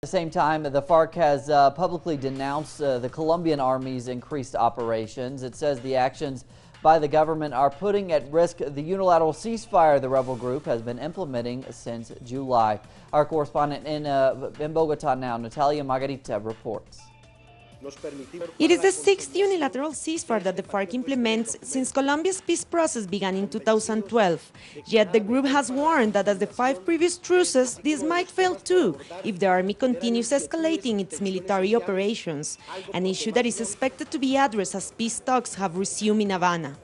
At the same time, the FARC has publicly denounced the Colombian army's increased operations. It says the actions by the government are putting at risk the unilateral ceasefire the rebel group has been implementing since July. Our correspondent in Bogota now, Natalia Margarita, reports. It is the sixth unilateral ceasefire that the FARC implements since Colombia's peace process began in 2012. Yet the group has warned that as the 5 previous truces, this might fail too if the army continues escalating its military operations, an issue that is expected to be addressed as peace talks have resumed in Havana.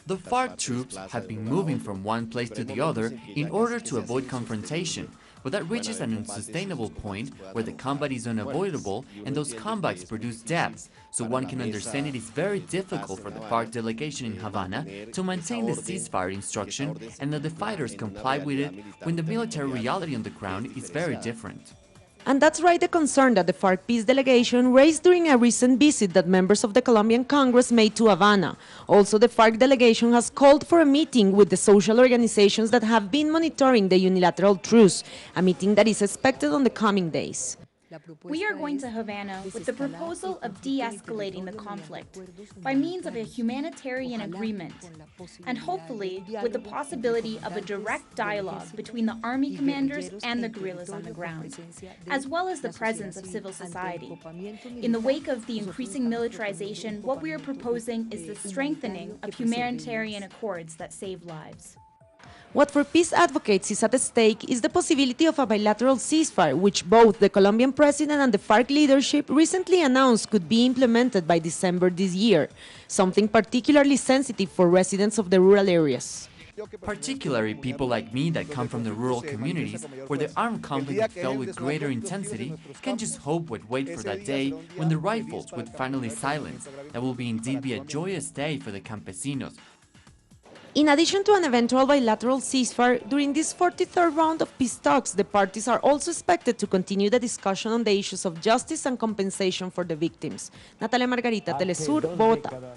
The FARC troops have been moving from one place to the other in order to avoid confrontation, but that reaches an unsustainable point where the combat is unavoidable and those combats produce deaths, so one can understand it is very difficult for the FARC delegation in Havana to maintain the ceasefire instruction and that the fighters comply with it when the military reality on the ground is very different. And that's right, the concern that the FARC peace delegation raised during a recent visit that members of the Colombian Congress made to Havana. Also, the FARC delegation has called for a meeting with the social organizations that have been monitoring the unilateral truce, a meeting that is expected on the coming days. We are going to Havana with the proposal of de-escalating the conflict by means of a humanitarian agreement, and hopefully with the possibility of a direct dialogue between the army commanders and the guerrillas on the ground, as well as the presence of civil society. In the wake of the increasing militarization, what we are proposing is the strengthening of humanitarian accords that save lives. What for peace advocates is at stake is the possibility of a bilateral ceasefire, which both the Colombian president and the FARC leadership recently announced could be implemented by December this year, something particularly sensitive for residents of the rural areas. Particularly people like me that come from the rural communities where the armed conflict fell with greater intensity can just hope and wait for that day when the rifles would finally silence. That will indeed be a joyous day for the campesinos. In addition to an eventual bilateral ceasefire, during this 43rd round of peace talks, the parties are also expected to continue the discussion on the issues of justice and compensation for the victims. Natalia Margarita, Telesur, Bogotá.